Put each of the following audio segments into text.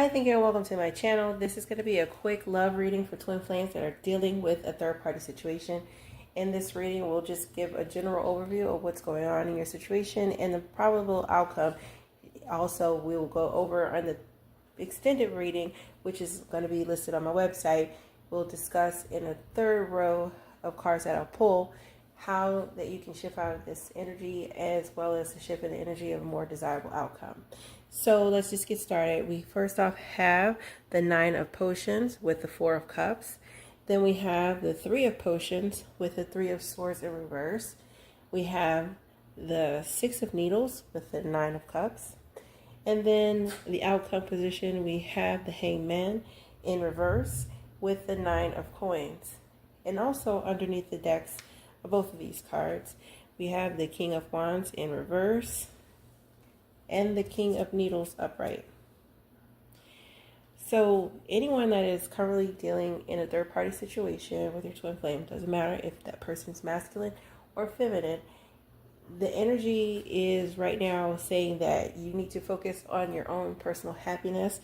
Hi, thank you and welcome to my channel. This is going to be a quick love reading for twin flames that are dealing with a third-party situation. In this reading, we'll just give a general overview of what's going on in your situation and the probable outcome. Also, we will go over on the extended reading, which is going to be listed on my website. We'll discuss in the third row of cards that I'll pull how that you can shift out of this energy, as well as to shift in the energy of a more desirable outcome. So let's just get started. We first off have the Nine of Potions with the Four of Cups. Then we have the Three of Potions with the Three of Swords in reverse. We have the Six of Needles with the Nine of Cups. And then the outcome position, we have the Hangman in reverse with the Nine of Coins. And also underneath the decks of both of these cards, we have the King of Wands in reverse and the King of Needles upright. So anyone that is currently dealing in a third-party situation with your twin flame, doesn't matter if that person's masculine or feminine, the energy is right now saying that you need to focus on your own personal happiness,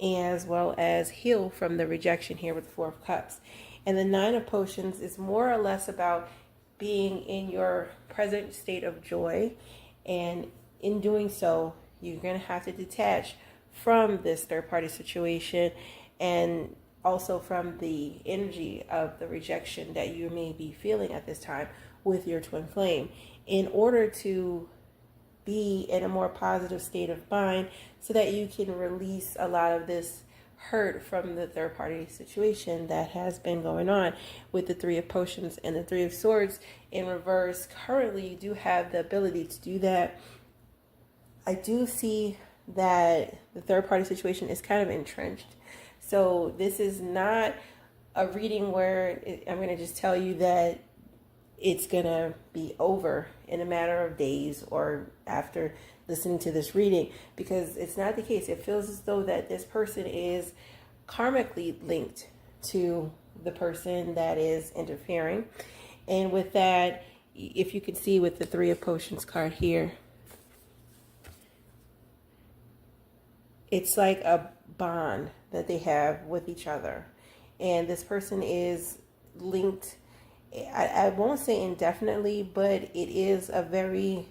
as well as heal from the rejection here with the Four of Cups. And the Nine of Potions is more or less about being in your present state of joy, and in doing so, you're going to have to detach from this third-party situation and also from the energy of the rejection that you may be feeling at this time with your twin flame, in order to be in a more positive state of mind so that you can release a lot of this hurt from the third-party situation that has been going on with the Three of Potions and the Three of Swords in reverse. Currently, you do have the ability to do that. I do see that the third-party situation is kind of entrenched. So this is not a reading where I'm going to just tell you that it's going to be over in a matter of days or after listening to this reading, because it's not the case. It feels as though that this person is karmically linked to the person that is interfering. And with that, if you can see with the Three of Potions card here, it's like a bond that they have with each other. And this person is linked, I won't say indefinitely, but it is a very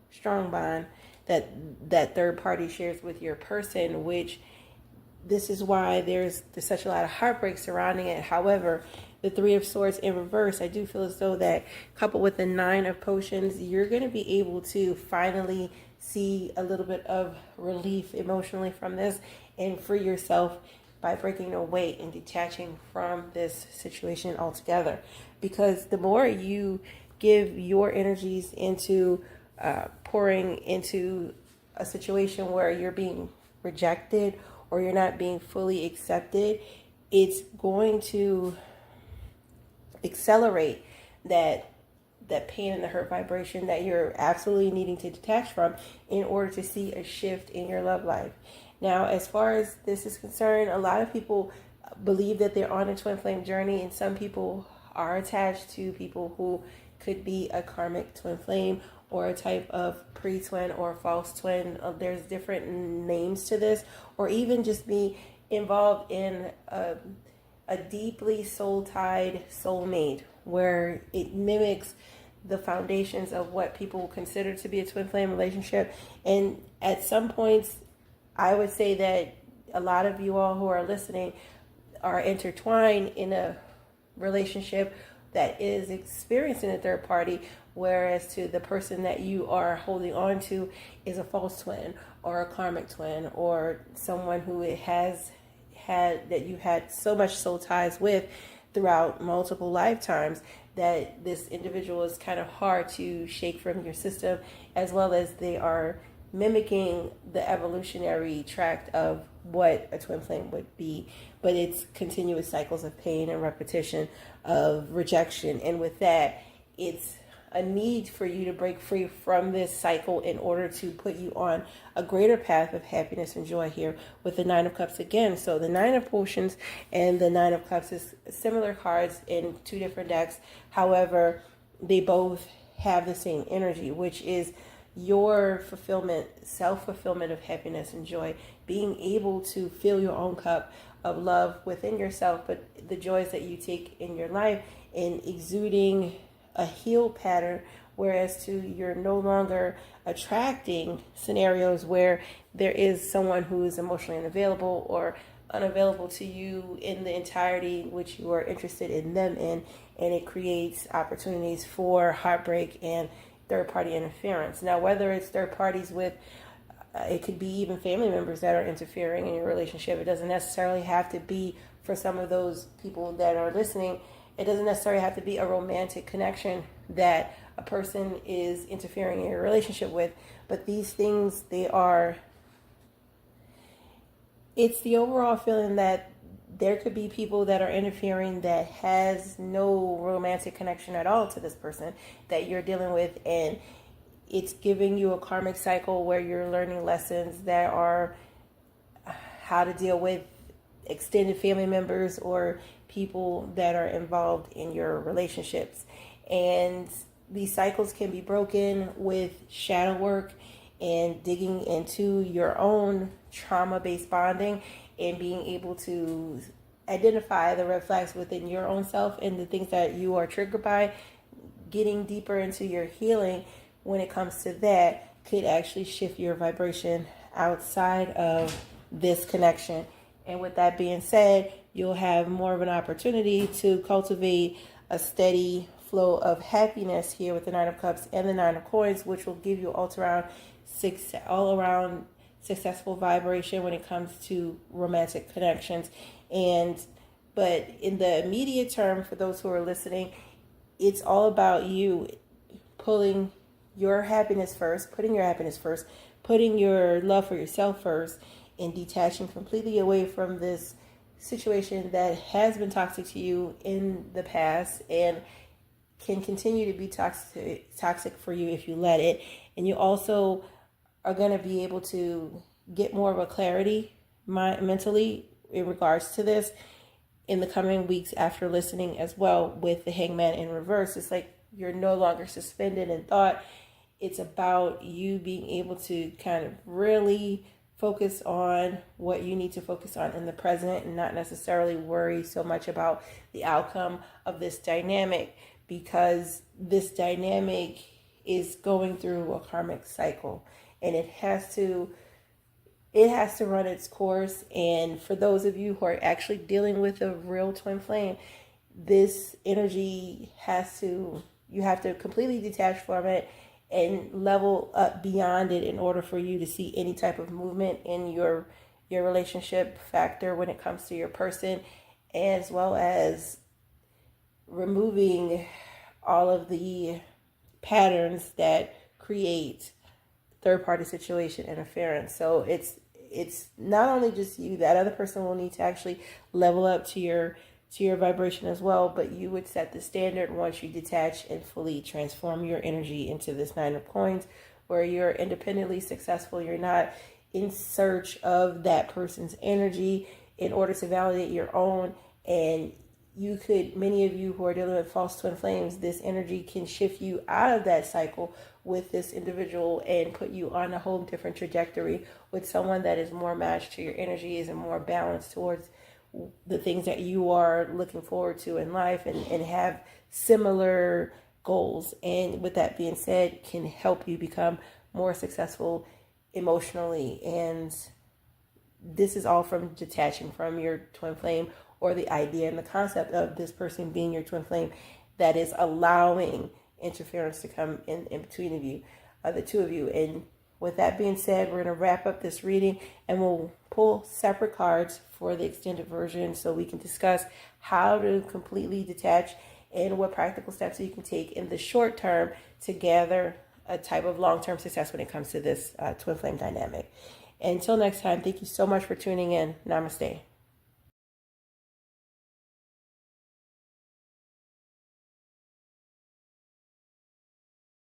strong bond that third party shares with your person, which this is why there's such a lot of heartbreak surrounding it. However, the Three of Swords in reverse, I do feel as though that coupled with the Nine of Potions, you're going to be able to finally see a little bit of relief emotionally from this and free yourself by breaking away and detaching from this situation altogether. Because the more you give your energies into pouring into a situation where you're being rejected or you're not being fully accepted, it's going to accelerate that pain and the hurt vibration that you're absolutely needing to detach from in order to see a shift in your love life. Now, as far as this is concerned, a lot of people believe that they're on a twin flame journey, and some people are attached to people who could be a karmic twin flame or a type of pre-twin or false twin. There's different names to this, or even just be involved in a deeply soul-tied soulmate, where it mimics the foundations of what people consider to be a twin flame relationship. And at some points, I would say that a lot of you all who are listening are intertwined in a relationship that is experiencing a third party, whereas to the person that you are holding on to is a false twin or a karmic twin, or someone who has had that you had so much soul ties with throughout multiple lifetimes that this individual is kind of hard to shake from your system, as well as they are mimicking the evolutionary tract of what a twin flame would be, but it's continuous cycles of pain and repetition of rejection. And with that, it's a need for you to break free from this cycle in order to put you on a greater path of happiness and joy here with the Nine of Cups again. So the Nine of Potions and the Nine of Cups is similar cards in two different decks. However, they both have the same energy, which is your fulfillment, self-fulfillment of happiness and joy, being able to fill your own cup of love within yourself, but the joys that you take in your life, and exuding a healed pattern, whereas to you're no longer attracting scenarios where there is someone who is emotionally unavailable or unavailable to you in the entirety which you are interested in them in, and it creates opportunities for heartbreak and third party interference. Now, whether it's third parties with it could be even family members that are interfering in your relationship. It doesn't necessarily have to be, for some of those people that are listening, it doesn't necessarily have to be a romantic connection that a person is interfering in your relationship with. But these things, it's the overall feeling that there could be people that are interfering that has no romantic connection at all to this person that you're dealing with, and it's giving you a karmic cycle where you're learning lessons that are how to deal with extended family members or people that are involved in your relationships. And these cycles can be broken with shadow work and digging into your own trauma-based bonding and being able to identify the red flags within your own self and the things that you are triggered by. Getting deeper into your healing when it comes to that could actually shift your vibration outside of this connection. And with that being said, you'll have more of an opportunity to cultivate a steady flow of happiness here with the Nine of Cups and the Nine of Coins, which will give you all around successful vibration when it comes to romantic connections. But in the immediate term, for those who are listening, it's all about you pulling your happiness first, putting your happiness first, putting your love for yourself first, and detaching completely away from this situation that has been toxic to you in the past and can continue to be toxic for you if you let it. And you also are going to be able to get more of a clarity mentally in regards to this in the coming weeks after listening as well with the Hangman in reverse. It's like you're no longer suspended in thought. It's about you being able to kind of really focus on what you need to focus on in the present and not necessarily worry so much about the outcome of this dynamic, because this dynamic is going through a karmic cycle and it has to run its course. And for those of you who are actually dealing with a real twin flame, this energy you have to completely detach from it and level up beyond it in order for you to see any type of movement in your relationship factor when it comes to your person, as well as removing all of the patterns that create third-party situation interference. So it's not only just you, that other person will need to actually level up to your vibration as well, but you would set the standard once you detach and fully transform your energy into this Nine of Coins, where you're independently successful. You're not in search of that person's energy in order to validate your own. And many of you who are dealing with false twin flames, this energy can shift you out of that cycle with this individual and put you on a whole different trajectory with someone that is more matched to your energies and more balanced towards the things that you are looking forward to in life, and have similar goals. And with that being said, can help you become more successful emotionally. And this is all from detaching from your twin flame, or the idea and the concept of this person being your twin flame that is allowing interference to come in between of you, the two of you. And with that being said, we're going to wrap up this reading and we'll pull separate cards for the extended version so we can discuss how to completely detach and what practical steps you can take in the short term to gather a type of long-term success when it comes to this twin flame dynamic. Until next time, thank you so much for tuning in. Namaste.